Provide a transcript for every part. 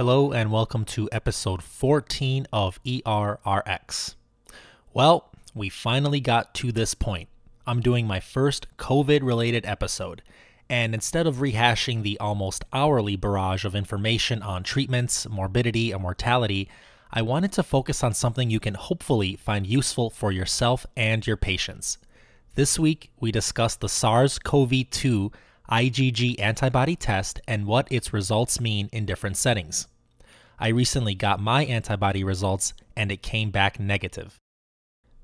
Hello and welcome to episode 14 of ERRX. Well, we finally got to this point. I'm doing my first COVID-related episode, and instead of rehashing the almost hourly barrage of information on treatments, morbidity, and mortality, I wanted to focus on something you can hopefully find useful for yourself and your patients. This week, we discussed the SARS-CoV-2 IgG antibody test and what its results mean in different settings. I recently got my antibody results and it came back negative.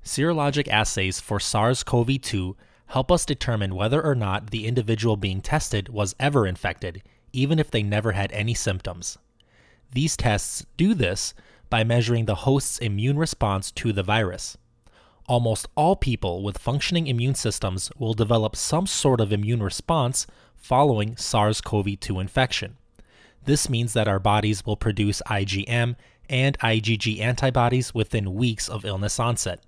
Serologic assays for SARS-CoV-2 help us determine whether or not the individual being tested was ever infected, even if they never had any symptoms. These tests do this by measuring the host's immune response to the virus. Almost all people with functioning immune systems will develop some sort of immune response following SARS-CoV-2 infection. This means that our bodies will produce IgM and IgG antibodies within weeks of illness onset.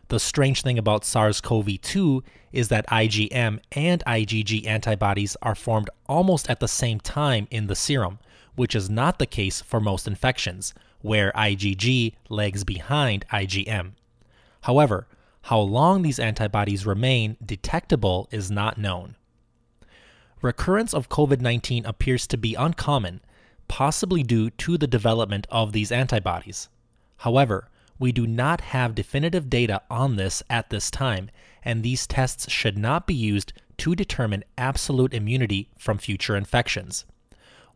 The strange thing about SARS-CoV-2 is that IgM and IgG antibodies are formed almost at the same time in the serum, which is not the case for most infections, where IgG lags behind IgM. However, how long these antibodies remain detectable is not known. Recurrence of COVID-19 appears to be uncommon, possibly due to the development of these antibodies. However, we do not have definitive data on this at this time, and these tests should not be used to determine absolute immunity from future infections.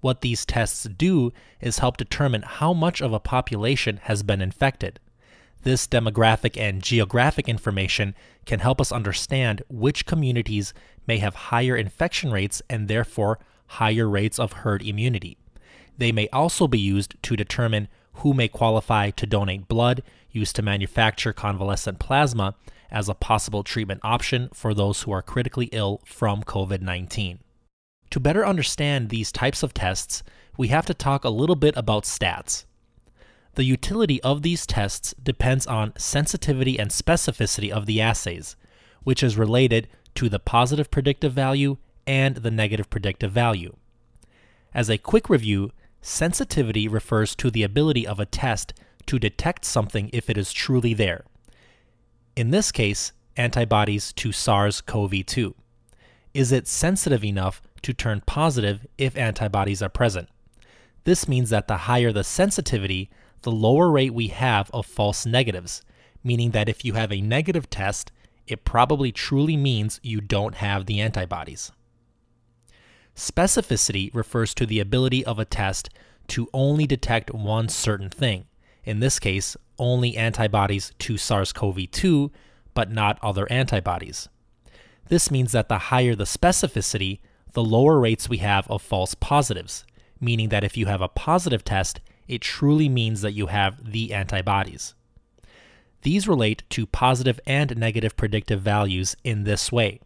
What these tests do is help determine how much of a population has been infected. This demographic and geographic information can help us understand which communities may have higher infection rates and therefore higher rates of herd immunity. They may also be used to determine who may qualify to donate blood used to manufacture convalescent plasma as a possible treatment option for those who are critically ill from COVID-19. To better understand these types of tests, we have to talk a little bit about stats. The utility of these tests depends on sensitivity and specificity of the assays, which is related to the positive predictive value and the negative predictive value. As a quick review, sensitivity refers to the ability of a test to detect something if it is truly there. In this case, antibodies to SARS-CoV-2. Is it sensitive enough to turn positive if antibodies are present? This means that the higher the sensitivity, the lower rate we have of false negatives, meaning that if you have a negative test, it probably truly means you don't have the antibodies. Specificity refers to the ability of a test to only detect one certain thing, in this case, only antibodies to SARS-CoV-2, but not other antibodies. This means that the higher the specificity, the lower rates we have of false positives, meaning that if you have a positive test, it truly means that you have the antibodies. These relate to positive and negative predictive values in this way.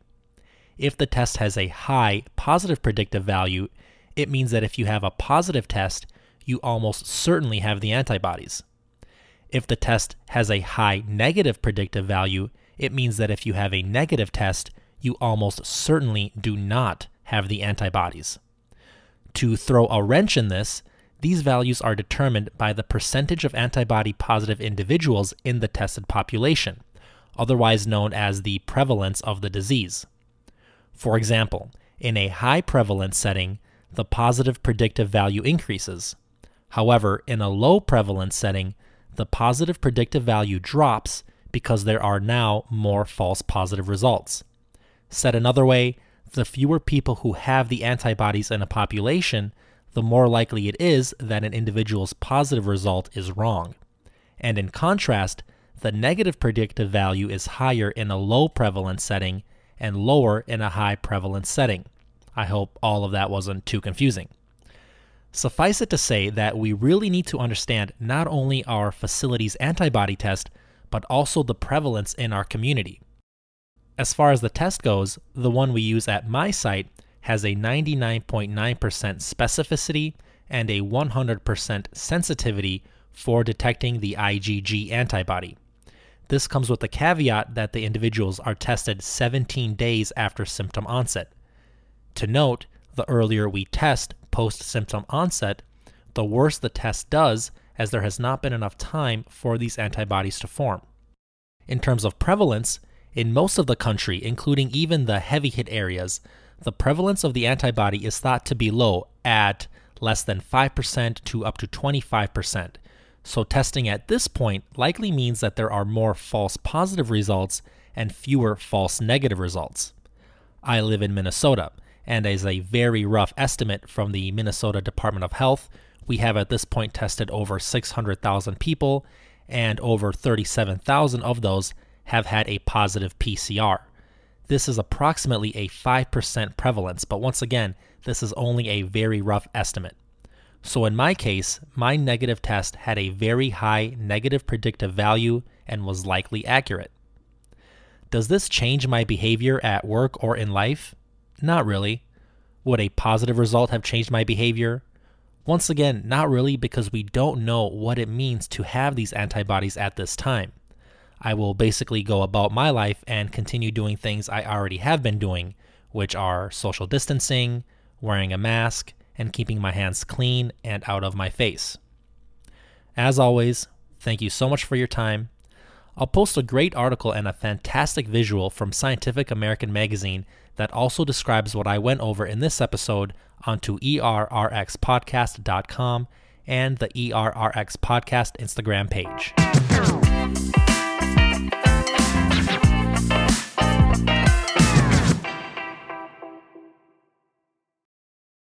If the test has a high positive predictive value, it means that if you have a positive test, you almost certainly have the antibodies. If the test has a high negative predictive value, it means that if you have a negative test, you almost certainly do not have the antibodies. To throw a wrench in this, these values are determined by the percentage of antibody-positive individuals in the tested population, otherwise known as the prevalence of the disease. For example, in a high prevalence setting, the positive predictive value increases. However, in a low prevalence setting, the positive predictive value drops because there are now more false positive results. Said another way, the fewer people who have the antibodies in a population, the more likely it is that an individual's positive result is wrong. And in contrast, the negative predictive value is higher in a low prevalence setting and lower in a high prevalence setting. I hope all of that wasn't too confusing. Suffice it to say that we really need to understand not only our facility's antibody test, but also the prevalence in our community. As far as the test goes, the one we use at my site has a 99.9% specificity and a 100% sensitivity for detecting the IgG antibody. This comes with the caveat that the individuals are tested 17 days after symptom onset. To note, the earlier we test post-symptom onset, the worse the test does, as there has not been enough time for these antibodies to form. In terms of prevalence, in most of the country, including even the heavy hit areas, the prevalence of the antibody is thought to be low at less than 5% to up to 25%. So testing at this point likely means that there are more false positive results and fewer false negative results. I live in Minnesota, and as a very rough estimate from the Minnesota Department of Health, we have at this point tested over 600,000 people, and over 37,000 of those have had a positive PCR. This is approximately a 5% prevalence, but once again, this is only a very rough estimate. So in my case, my negative test had a very high negative predictive value and was likely accurate. Does this change my behavior at work or in life? Not really. Would a positive result have changed my behavior? Once again, not really, because we don't know what it means to have these antibodies at this time. I will basically go about my life and continue doing things I already have been doing, which are social distancing, wearing a mask, and keeping my hands clean and out of my face. As always, thank you so much for your time. I'll post a great article and a fantastic visual from Scientific American magazine that also describes what I went over in this episode onto errxpodcast.com and the ERRX Podcast Instagram page.